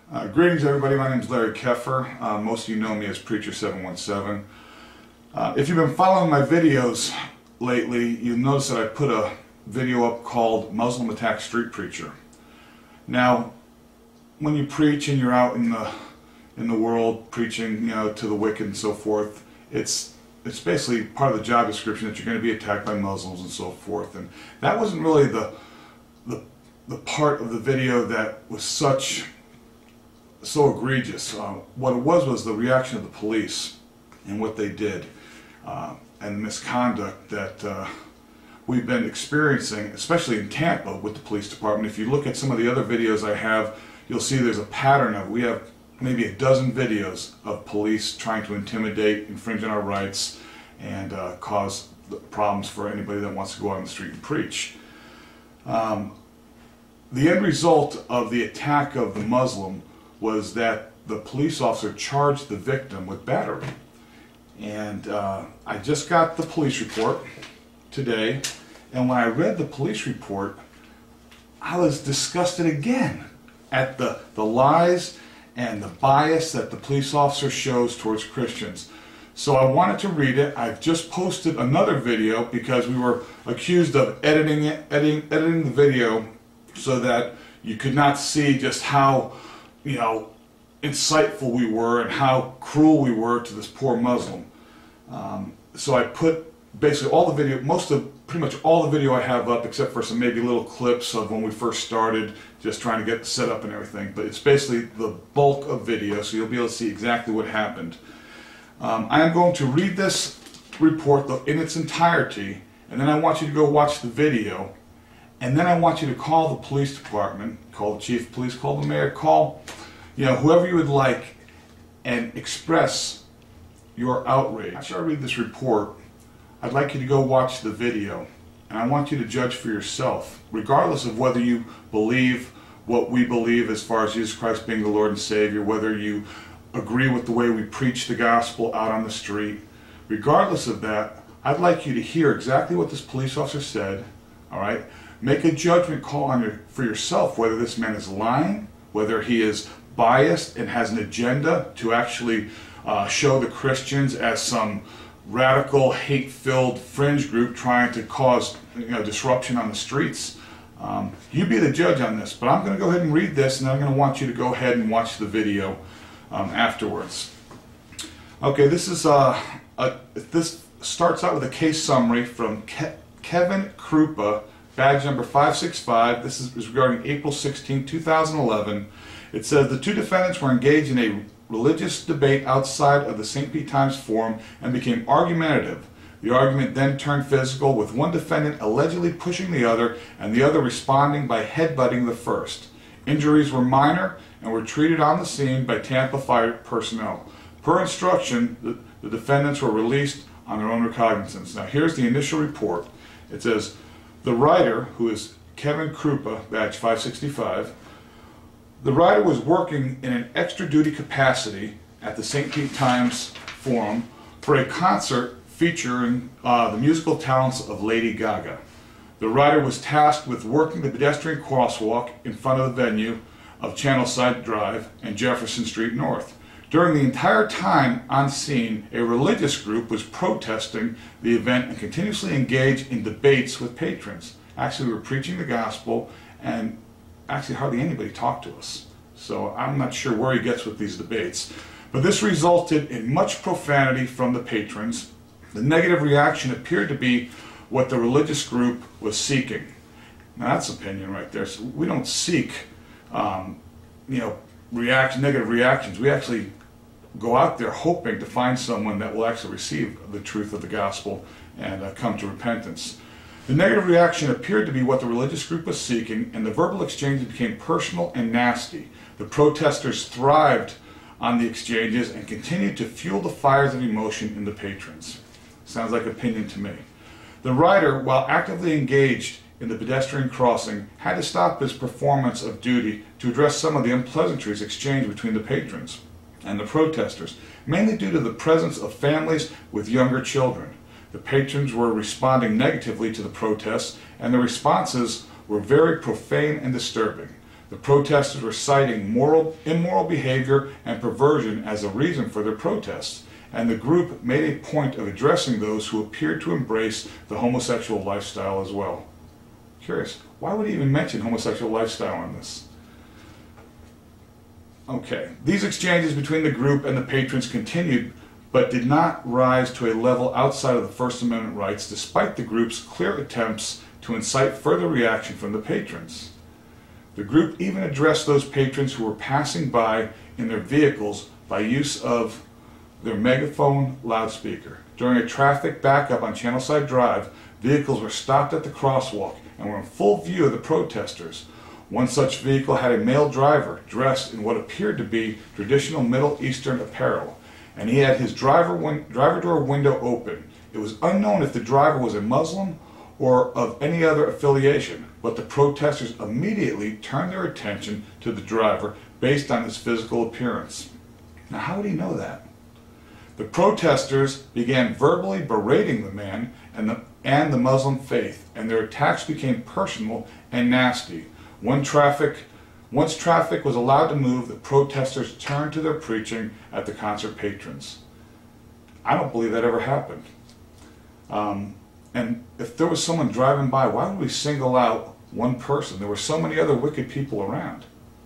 Greetings everybody, my name is Larry Keffer. Most of you know me as Preacher 717. If you've been following my videos lately, you'll notice that I put a video up called Muslim Attack Street Preacher. Now, when you preach and you're out in the world preaching, to the wicked and so forth, it's basically part of the job description that you're going to be attacked by Muslims and so forth. And that wasn't really the part of the video that was so egregious. What it was the reaction of the police and what they did, and the misconduct that we've been experiencing, especially in Tampa with the police department. If you look at some of the other videos I have, you'll see there's a pattern of, we have maybe a dozen videos of police trying to intimidate, infringe on our rights, and cause problems for anybody that wants to go out on the street and preach. The end result of the attack of the Muslim was that the police officer charged the victim with battery. And I just got the police report today, and when I read the police report, I was disgusted again at the lies and the bias that the police officer shows towards Christians. So I wanted to read it. I've just posted another video because we were accused of editing the video so that you could not see just how insightful we were and how cruel we were to this poor Muslim. So I put basically all the video, pretty much all the video I have up, except for some maybe little clips of when we first started, just trying to get set up and everything. But it's basically the bulk of video, so you'll be able to see exactly what happened. I am going to read this report in its entirety, and then I want you to go watch the video. And then I want you to call the police department, call the chief of police, call the mayor, call whoever you would like, and express your outrage. After I read this report, I'd like you to go watch the video, and I want you to judge for yourself, regardless of whether you believe what we believe as far as Jesus Christ being the Lord and Savior, whether you agree with the way we preach the gospel out on the street. Regardless of that, I'd like you to hear exactly what this police officer said, all right? Make a judgment call for yourself whether this man is lying, whether he is biased and has an agenda to actually show the Christians as some radical, hate-filled fringe group trying to cause disruption on the streets. You be the judge on this, but I'm going to go ahead and read this, and I'm going to want you to go ahead and watch the video afterwards. Okay, this starts out with a case summary from Kevin Krupa Badge number 565. This is regarding April 16, 2011. It says the two defendants were engaged in a religious debate outside of the St. Pete Times Forum and became argumentative. The argument then turned physical, with one defendant allegedly pushing the other and the other responding by headbutting the first. Injuries were minor and were treated on the scene by Tampa fire personnel. Per instruction, the defendants were released on their own recognizance. Now here's the initial report. It says, the writer, who is Kevin Krupa, Badge 565, the writer was working in an extra duty capacity at the St. Pete Times Forum for a concert featuring the musical talents of Lady Gaga. The writer was tasked with working the pedestrian crosswalk in front of the venue of Channelside Drive and Jefferson Street North. During the entire time on scene, a religious group was protesting the event and continuously engaged in debates with patrons. Actually, we were preaching the gospel, and actually hardly anybody talked to us. So I'm not sure where he gets with these debates. But this resulted in much profanity from the patrons. The negative reaction appeared to be what the religious group was seeking. Now that's opinion right there. So we don't seek, negative reactions. We actually go out there hoping to find someone that will actually receive the truth of the gospel and come to repentance. The negative reaction appeared to be what the religious group was seeking, and the verbal exchanges became personal and nasty. The protesters thrived on the exchanges and continued to fuel the fires of emotion in the patrons. Sounds like opinion to me. The writer, while actively engaged in the pedestrian crossing, had to stop his performance of duty to address some of the unpleasantries exchanged between the patrons and the protesters, mainly due to the presence of families with younger children. The patrons were responding negatively to the protests, and the responses were very profane and disturbing. The protesters were citing immoral behavior and perversion as a reason for their protests, and the group made a point of addressing those who appeared to embrace the homosexual lifestyle as well. Curious, why would he even mention homosexual lifestyle in this? Okay, these exchanges between the group and the patrons continued, but did not rise to a level outside of the First Amendment rights, despite the group's clear attempts to incite further reaction from the patrons. The group even addressed those patrons who were passing by in their vehicles by use of their megaphone loudspeaker. During a traffic backup on Channelside Drive, vehicles were stopped at the crosswalk and were in full view of the protesters. One such vehicle had a male driver dressed in what appeared to be traditional Middle Eastern apparel, and he had his driver door window open. It was unknown if the driver was a Muslim or of any other affiliation, but the protesters immediately turned their attention to the driver based on his physical appearance. Now, how would he know that? The protesters began verbally berating the man and the Muslim faith, and their attacks became personal and nasty. Once traffic was allowed to move, the protesters turned to their preaching at the concert patrons. I don't believe that ever happened. And if there was someone driving by, why would we single out one person? There were so many other wicked people around.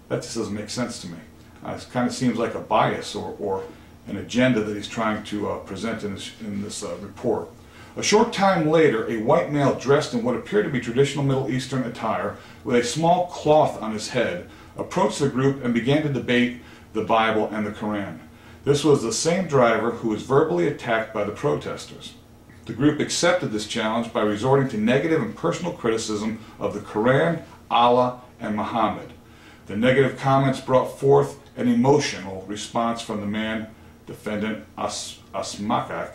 That just doesn't make sense to me. It kind of seems like a bias or an agenda that he's trying to present in this report. A short time later, a white male dressed in what appeared to be traditional Middle Eastern attire with a small cloth on his head approached the group and began to debate the Bible and the Quran. This was the same driver who was verbally attacked by the protesters. The group accepted this challenge by resorting to negative and personal criticism of the Quran, Allah, and Muhammad. The negative comments brought forth an emotional response from the man, defendant Asmakak,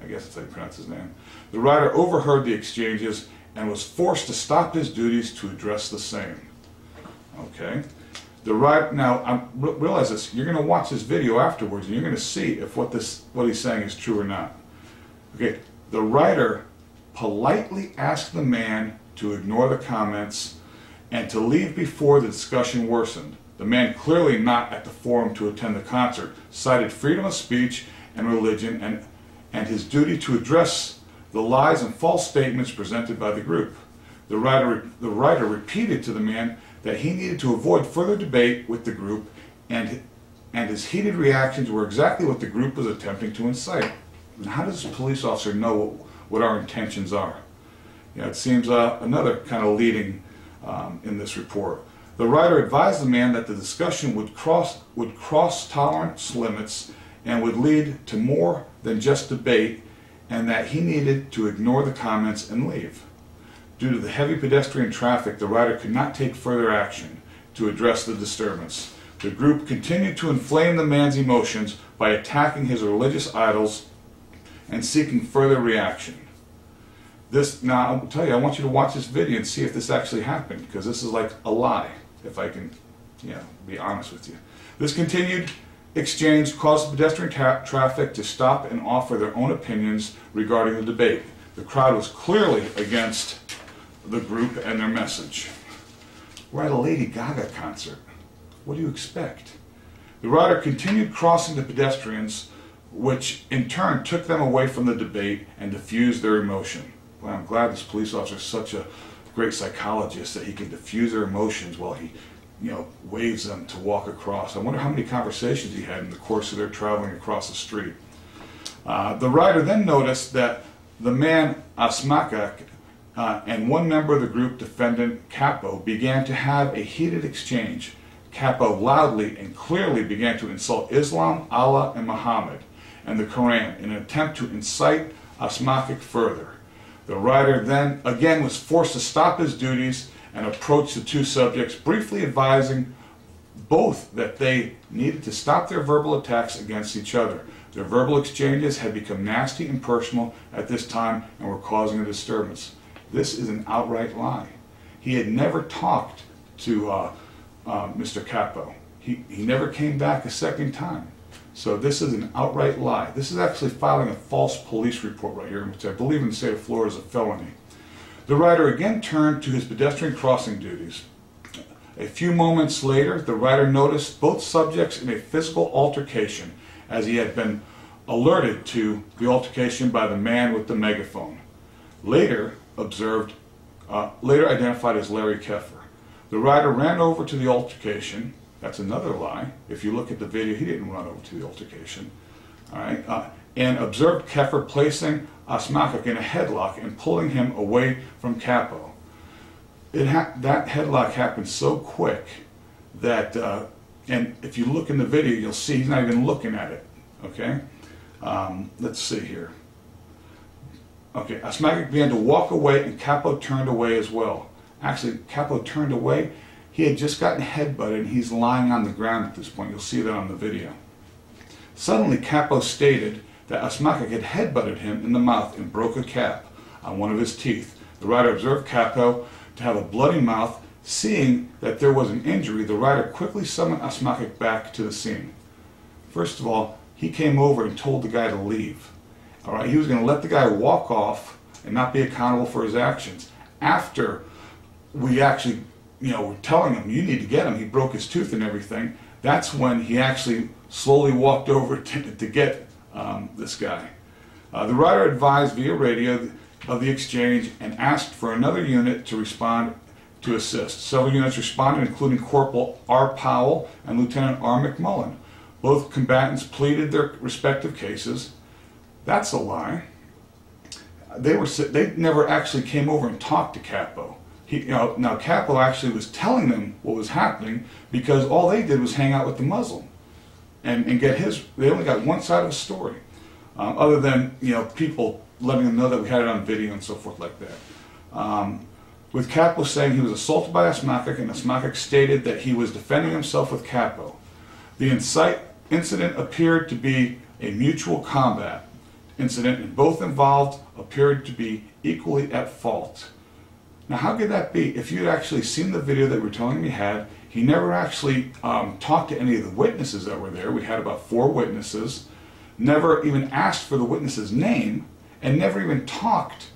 I guess that's how you pronounce his name. The writer overheard the exchanges and was forced to stop his duties to address the same. Okay. Now, realize this, you're going to watch this video afterwards and you're going to see if what he's saying is true or not. Okay. The writer politely asked the man to ignore the comments and to leave before the discussion worsened. The man, clearly not at the forum to attend the concert, cited freedom of speech and religion and his duty to address the lies and false statements presented by the group. The writer repeated to the man that he needed to avoid further debate with the group, and his heated reactions were exactly what the group was attempting to incite. And how does a police officer know what our intentions are? It seems another kind of leading in this report. The writer advised the man that the discussion would cross tolerance limits and would lead to more than just debate, and that he needed to ignore the comments and leave. Due to the heavy pedestrian traffic, the writer could not take further action to address the disturbance. The group continued to inflame the man's emotions by attacking his religious idols and seeking further reaction. Now, I'll tell you, I want you to watch this video and see if this actually happened, because this is like a lie, if I can be honest with you. This continued exchange caused the pedestrian traffic to stop and offer their own opinions regarding the debate. The crowd was clearly against the group and their message. We're at a Lady Gaga concert. What do you expect? The writer continued crossing the pedestrians, which in turn took them away from the debate and diffused their emotion. Well, I'm glad this police officer is such a great psychologist that he can diffuse their emotions while he waves them to walk across. I wonder how many conversations he had in the course of their traveling across the street. The writer then noticed that the man Asmakak and one member of the group, defendant Capo, began to have a heated exchange. Capo loudly and clearly began to insult Islam, Allah, and Muhammad, and the Quran in an attempt to incite Asmakak further. The writer then again was forced to stop his duties and approach the two subjects, briefly advising both that they needed to stop their verbal attacks against each other. Their verbal exchanges had become nasty and personal at this time and were causing a disturbance. This is an outright lie. He had never talked to Mr. Capo. He never came back a second time. So this is an outright lie. This is actually filing a false police report right here, which I believe in the state of Florida is a felony. The writer again turned to his pedestrian crossing duties. A few moments later, the rider noticed both subjects in a physical altercation, as he had been alerted to the altercation by the man with the megaphone. Later identified as Larry Keffer. The rider ran over to the altercation. That's another lie. If you look at the video, he didn't run over to the altercation. All right, and observed Keffer placing Asmakik in a headlock and pulling him away from Capo. That headlock happened so quick that, and if you look in the video, you'll see he's not even looking at it. Okay, let's see here. Okay, Asmakik began to walk away, and Capo turned away as well. Actually, Capo turned away. He had just gotten headbutted, and he's lying on the ground at this point. You'll see that on the video. Suddenly, Capo stated that Asmakik had headbutted him in the mouth and broke a cap on one of his teeth. The rider observed Capo to have a bloody mouth. Seeing that there was an injury, the rider quickly summoned Asmakik back to the scene. First of all, he came over and told the guy to leave. All right, he was going to let the guy walk off and not be accountable for his actions. After we actually, were telling him, you need to get him, he broke his tooth and everything, that's when he actually slowly walked over to get this guy. The rider advised via radio of the exchange and asked for another unit to respond to assist. Several units responded, including Corporal R. Powell and Lieutenant R. McMullen. Both combatants pleaded their respective cases. That's a lie. They never actually came over and talked to Capo. Now Capo actually was telling them what was happening because all they did was hang out with the Muslim and get his. They only got one side of the story, other than people letting them know that we had it on video and so forth like that. With Capo saying he was assaulted by Asmakik, and Asmakik stated that he was defending himself with Capo. The incident appeared to be a mutual combat incident, and both involved appeared to be equally at fault. Now, how could that be? If you'd actually seen the video that we're telling me had, he never actually talked to any of the witnesses that were there. We had about 4 witnesses, never even asked for the witness's name, and never even talked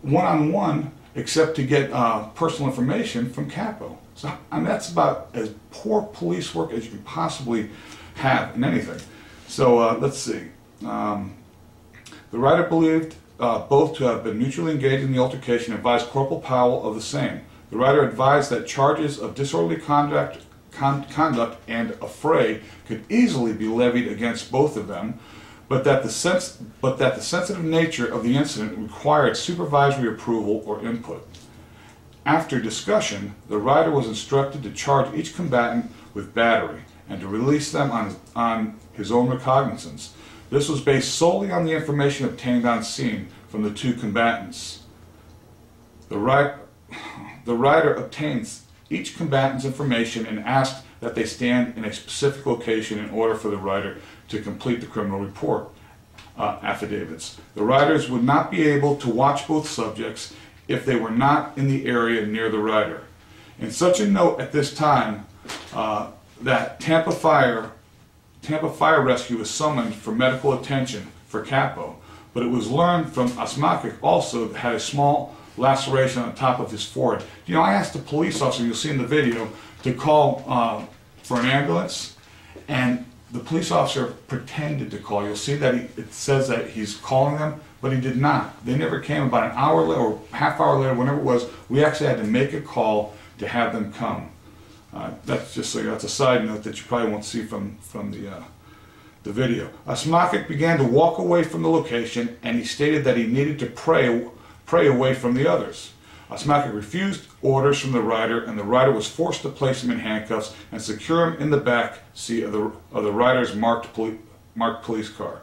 one-on-one except to get personal information from Capo. So, that's about as poor police work as you can possibly have in anything. So, let's see. The rider believed both to have been mutually engaged in the altercation and advised Corporal Powell of the same. The rider advised that charges of disorderly conduct and affray could easily be levied against both of them, but that the sensitive nature of the incident required supervisory approval or input. After discussion, the rider was instructed to charge each combatant with battery and to release them on his own recognizance. This was based solely on the information obtained on scene from the 2 combatants. The rider obtains each combatant's information and asked that they stand in a specific location in order for the rider to complete the criminal report affidavits. The riders would not be able to watch both subjects if they were not in the area near the rider. In such a note at this time that Tampa Fire Rescue was summoned for medical attention for Capo, but it was learned from Asmakik also had a small laceration on the top of his forehead. I asked the police officer, you'll see in the video, to call for an ambulance, and the police officer pretended to call. You'll see that it says that he's calling them, but he did not. They never came. About an hour later, or half hour later, whenever it was, we actually had to make a call to have them come. That's just so that's a side note that you probably won't see from the video. Asmakik began to walk away from the location, and he stated that he needed to pray away from the others. Asmakik refused orders from the rider, and the rider was forced to place him in handcuffs and secure him in the back seat of the rider's marked police car.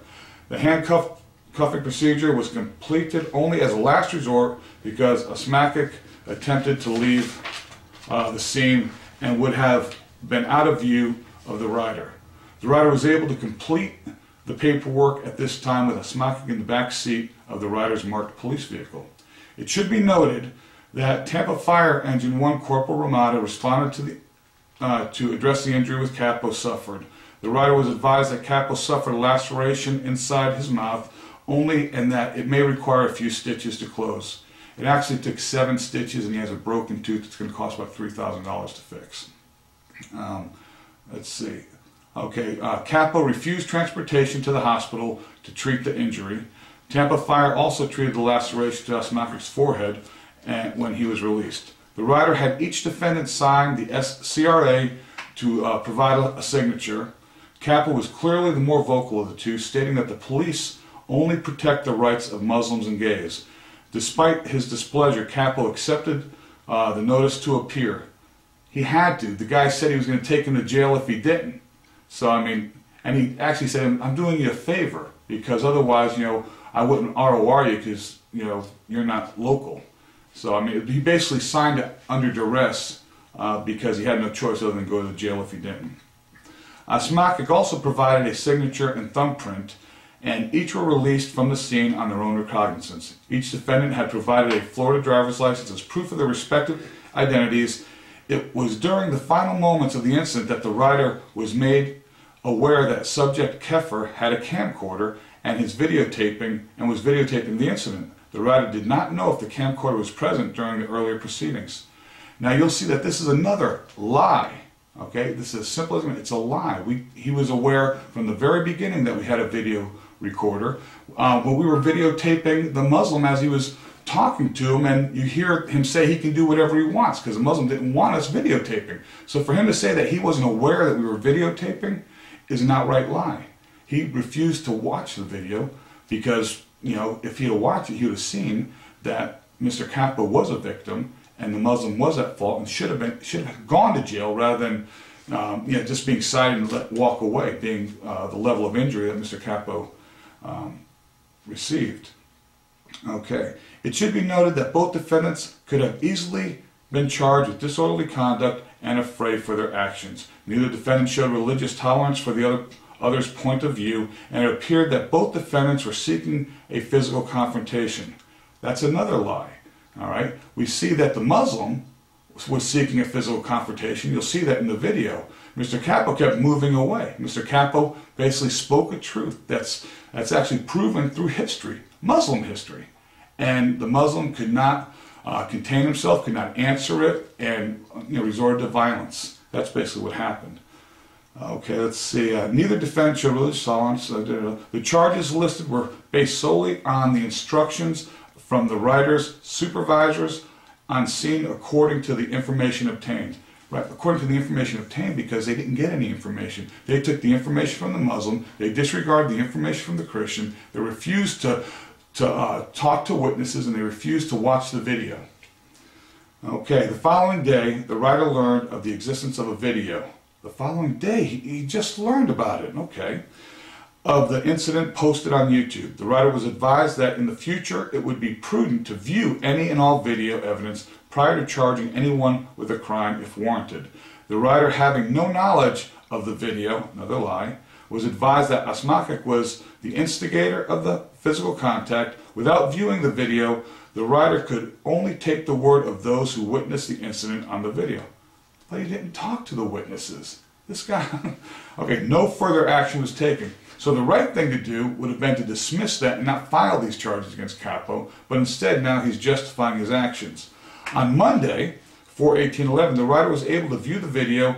The handcuffing procedure was completed only as a last resort because Asmakik attempted to leave the scene and would have been out of view of the rider. The rider was able to complete the paperwork at this time with Asmakik in the back seat of the rider's marked police vehicle. It should be noted that Tampa Fire Engine 1 Corporal Ramada responded to address the injury with Capo suffered. The rider was advised that Capo suffered a laceration inside his mouth only, and that it may require a few stitches to close. It actually took 7 stitches, and he has a broken tooth that's going to cost about $3,000 to fix. Let's see. Okay, Capo refused transportation to the hospital to treat the injury. Tampa Fire also treated the laceration to Asmakic's forehead when he was released. The rider had each defendant sign the CRA to provide a signature. Capo was clearly the more vocal of the two, stating that the police only protect the rights of Muslims and gays. Despite his displeasure, Capo accepted the notice to appear. He had to. The guy said he was going to take him to jail if he didn't. So, I mean, and he actually said, I'm doing you a favor, because otherwise, I wouldn't ROR you because, you're not local. So, I mean, he basically signed it under duress because he had no choice other than go to jail if he didn't. Asmakic also provided a signature and thumbprint, and each were released from the scene on their own recognizance. Each defendant had provided a Florida driver's license as proof of their respective identities. It was during the final moments of the incident that the rider was made aware that subject Kefir had a camcorder and was videotaping the incident. The rider did not know if the camcorder was present during the earlier proceedings. Now you'll see that this is another lie. Okay, this is as simple as it's a lie. He was aware from the very beginning that we had a video recorder. When we were videotaping the Muslim as he was talking to him, and you hear him say he can do whatever he wants because the Muslim didn't want us videotaping. So for him to say that he wasn't aware that we were videotaping is an outright lie. He refused to watch the video because, if he had watched it, he would have seen that Mr. Capo was a victim and the Muslim was at fault and should have gone to jail rather than just being cited and walk away, being the level of injury that Mr. Capo received. Okay. It should be noted that both defendants could have easily been charged with disorderly conduct and affray for their actions. Neither defendant showed religious tolerance for the other's point of view, and it appeared that both defendants were seeking a physical confrontation. That's another lie. All right? We see that the Muslim was seeking a physical confrontation. You'll see that in the video. Mr. Capo kept moving away. Mr. Capo basically spoke a truth that's actually proven through history, Muslim history. And the Muslim could not contain himself, could not answer it, and resorted to violence. That's basically what happened. Okay, let's see. Neither defendant showed religious tolerance. The charges listed were based solely on the instructions from the rider's supervisors on scene according to the information obtained. Right, according to the information obtained, because they didn't get any information. They took the information from the Muslim, they disregarded the information from the Christian, they refused to talk to witnesses, and they refused to watch the video. Okay, the following day, the rider learned of the existence of a video. The following day, he just learned about it, okay, of the incident posted on YouTube. The rider was advised that in the future it would be prudent to view any and all video evidence prior to charging anyone with a crime if warranted. The rider, having no knowledge of the video, another lie, was advised that Asmakic was the instigator of the physical contact. Without viewing the video, the rider could only take the word of those who witnessed the incident on the video. But he didn't talk to the witnesses. This guy, okay, no further action was taken. So the right thing to do would have been to dismiss that and not file these charges against Capo, but instead now he's justifying his actions. On Monday, 4/18/11, the rider was able to view the video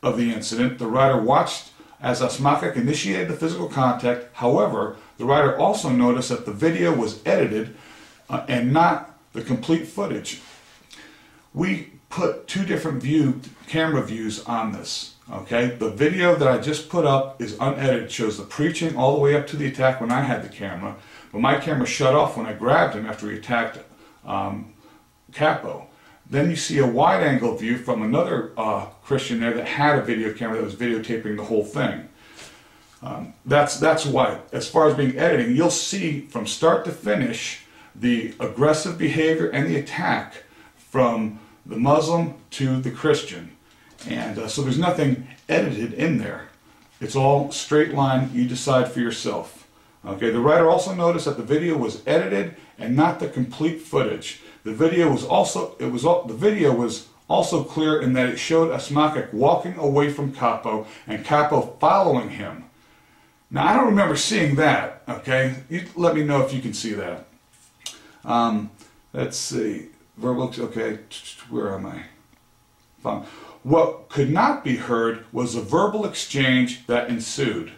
of the incident. The rider watched as Asmakic initiated the physical contact. However, the rider also noticed that the video was edited and not the complete footage. We put two different camera views on this. Okay, the video that I just put up is unedited, shows the preaching all the way up to the attack when I had the camera, but my camera shut off when I grabbed him after he attacked Capo. Then you see a wide-angle view from another Christian there that had a video camera that was videotaping the whole thing. That's why, as far as being editing, you'll see from start to finish the aggressive behavior and the attack from the Muslim to the Christian. And so there's nothing edited in there. It's all straight line. You decide for yourself. Okay. The writer also noticed that the video was edited and not the complete footage. The video was also clear in that it showed Asmakic walking away from Capo and Capo following him. Now I don't remember seeing that. Okay. You let me know if you can see that. Let's see. Verbal. Okay. Where am I? What could not be heard was the verbal exchange that ensued.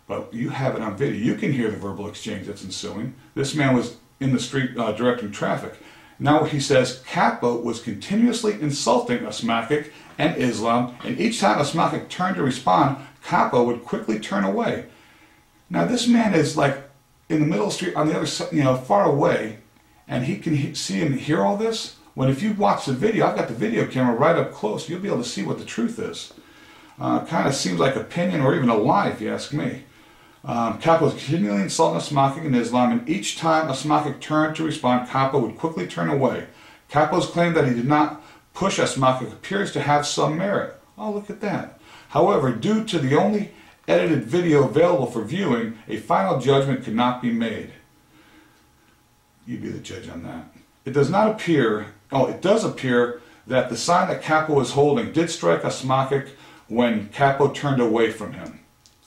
But you have it on video. You can hear the verbal exchange that's ensuing. This man was in the street directing traffic. Now he says Kappa was continuously insulting Asmakic and Islam, and each time Asmakic turned to respond, Kappa would quickly turn away. Now this man is like in the middle of the street on the other side, far away, and he can see and hear all this. When if you watch the video, I've got the video camera right up close, you'll be able to see what the truth is. Kind of seems like opinion or even a lie, if you ask me. Kappa was continually insulting Asmakic and Islam, and each time Asmakic turned to respond, Kappa would quickly turn away. Kappa's claim that he did not push Asmakic appears to have some merit. Oh, look at that. However, due to the only edited video available for viewing, a final judgment could not be made. You be the judge on that. It does not appear, it does appear that the sign that Kappa was holding did strike Asmakic when Kappa turned away from him.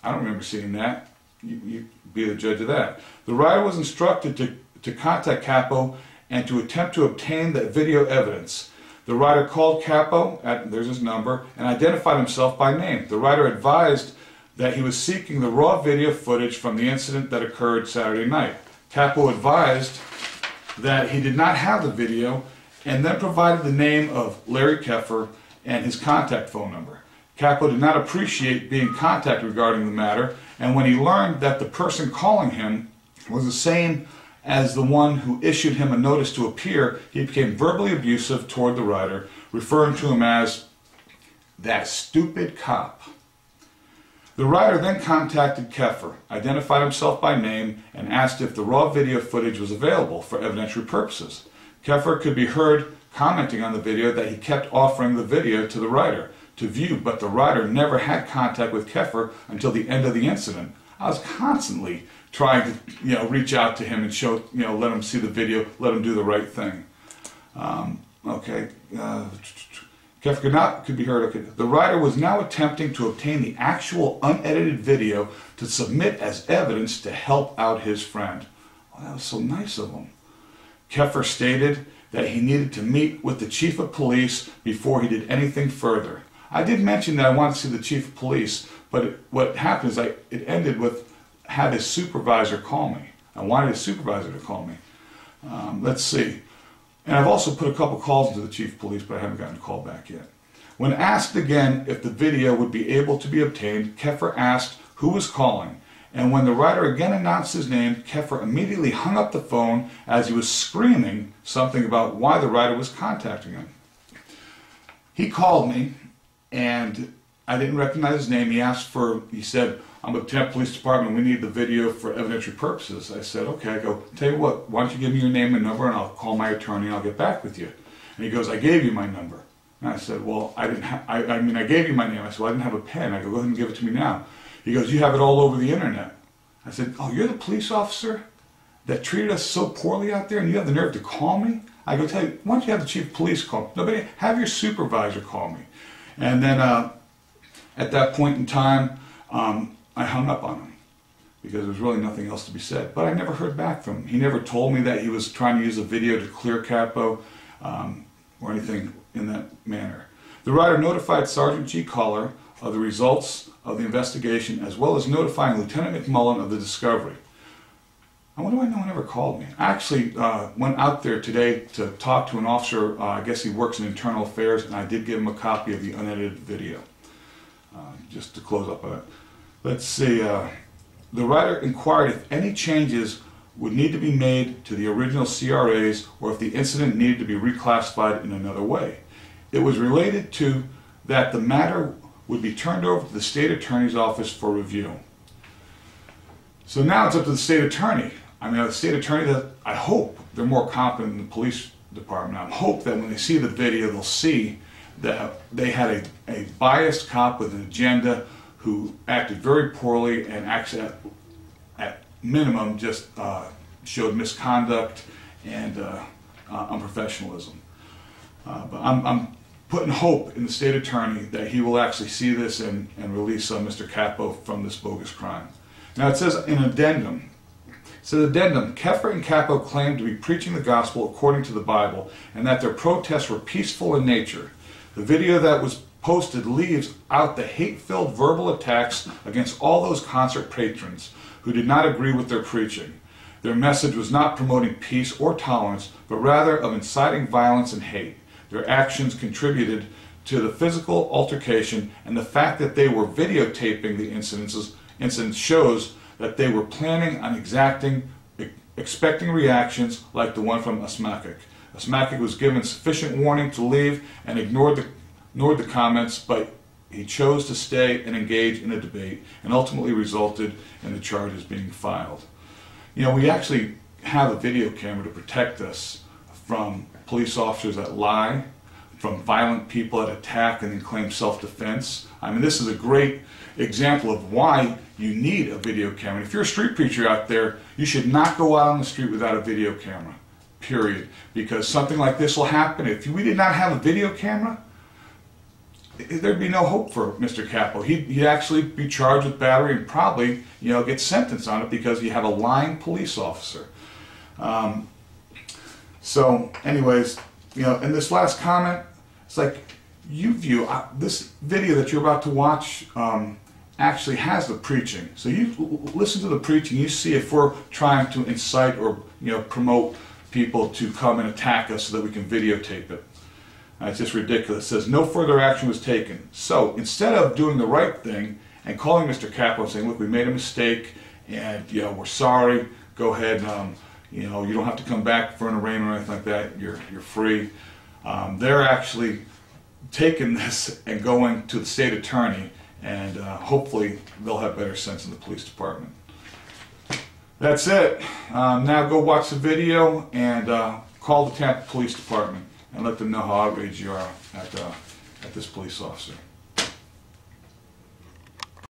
I don't remember seeing that. You be the judge of that. The rider was instructed to contact Kappa and to attempt to obtain the video evidence. The rider called Kappa, there's his number, and identified himself by name. The rider advised that he was seeking the raw video footage from the incident that occurred Saturday night. Kappa advised that he did not have the video and then provided the name of Larry Keffer and his contact phone number. Kappa did not appreciate being contacted regarding the matter, and when he learned that the person calling him was the same as the one who issued him a notice to appear, he became verbally abusive toward the rider, referring to him as that stupid cop. The rider then contacted Keffer, identified himself by name, and asked if the raw video footage was available for evidentiary purposes. Keffer could be heard commenting on the video that he kept offering the video to the rider to view, but the rider never had contact with Keffer until the end of the incident. I was constantly trying to, reach out to him and show, let him see the video, let him do the right thing. Keffer could be heard. Okay. The rider was now attempting to obtain the actual unedited video to submit as evidence to help out his friend. Oh, that was so nice of him. Keffer stated that he needed to meet with the chief of police before he did anything further. I did mention that I wanted to see the chief of police, but what happened is it ended with had his supervisor call me. I wanted his supervisor to call me. Let's see. And I've also put a couple calls into the chief of police, but I haven't gotten a call back yet. When asked again if the video would be able to be obtained, Keffer asked who was calling. And when the rider again announced his name, Keffer immediately hung up the phone as he was screaming something about why the rider was contacting him. He called me, and I didn't recognize his name. He said, I'm with the Tampa Police Department, we need the video for evidentiary purposes. I said, okay. I go, tell you what, why don't you give me your name and number and I'll call my attorney and I'll get back with you. And he goes, I gave you my number. And I said, well, I gave you my name. I said, well, I didn't have a pen. I go, go ahead and give it to me now. He goes, you have it all over the internet. I said, oh, you're the police officer that treated us so poorly out there and you have the nerve to call me? I go, tell you, why don't you have the chief of police call me? Nobody, have your supervisor call me. And then at that point in time, I hung up on him because there was really nothing else to be said. But I never heard back from him. He never told me that he was trying to use a video to clear Capo or anything in that manner. The rider notified Sergeant G. Collar of the results of the investigation, as well as notifying Lieutenant McMullen of the discovery. I wonder why no one ever called me. I actually went out there today to talk to an officer. I guess he works in internal affairs, and I did give him a copy of the unedited video. Just to close up on it. Let's see. The rider inquired if any changes would need to be made to the original CRAs or if the incident needed to be reclassified in another way. It was related to that the matter would be turned over to the state attorney's office for review. So now it's up to the state attorney. I mean, the state attorney, I hope they're more competent than the police department. I hope that when they see the video, they'll see that they had a biased cop with an agenda who acted very poorly and actually, at minimum, just showed misconduct and unprofessionalism. But I'm putting hope in the state attorney that he will actually see this and release Mr. Capo from this bogus crime. Now it says in addendum, Keffer and Capo claimed to be preaching the gospel according to the Bible and that their protests were peaceful in nature. The video that was posted leaves out the hate-filled verbal attacks against all those concert patrons who did not agree with their preaching. Their message was not promoting peace or tolerance, but rather of inciting violence and hate. Their actions contributed to the physical altercation, and the fact that they were videotaping the incidents shows that they were planning on expecting reactions like the one from Asmakik. Asmakik was given sufficient warning to leave and ignored the comments, but he chose to stay and engage in a debate, and ultimately resulted in the charges being filed. You know, we actually have a video camera to protect us from police officers that lie, from violent people that attack and then claim self-defense. I mean, this is a great example of why you need a video camera. If you're a street preacher out there, you should not go out on the street without a video camera, period. Because something like this will happen. If we did not have a video camera, there'd be no hope for Mr. Capo. He'd actually be charged with battery and probably, you know, get sentenced on it because you have a lying police officer. So anyways, you know, in this last comment, it's like you view this video that you're about to watch actually has the preaching. So you listen to the preaching, you see if we're trying to incite or, you know, promote people to come and attack us so that we can videotape it. It's just ridiculous. It says no further action was taken. So instead of doing the right thing and calling Mr. Capo and saying, look, we made a mistake and, you know, we're sorry, go ahead, you know, you don't have to come back for an arraignment or anything like that, you're free. They're actually taking this and going to the state attorney, and hopefully they'll have better sense in the police department. That's it. Now go watch the video and call the Tampa Police Department and let them know how outraged you are at this police officer.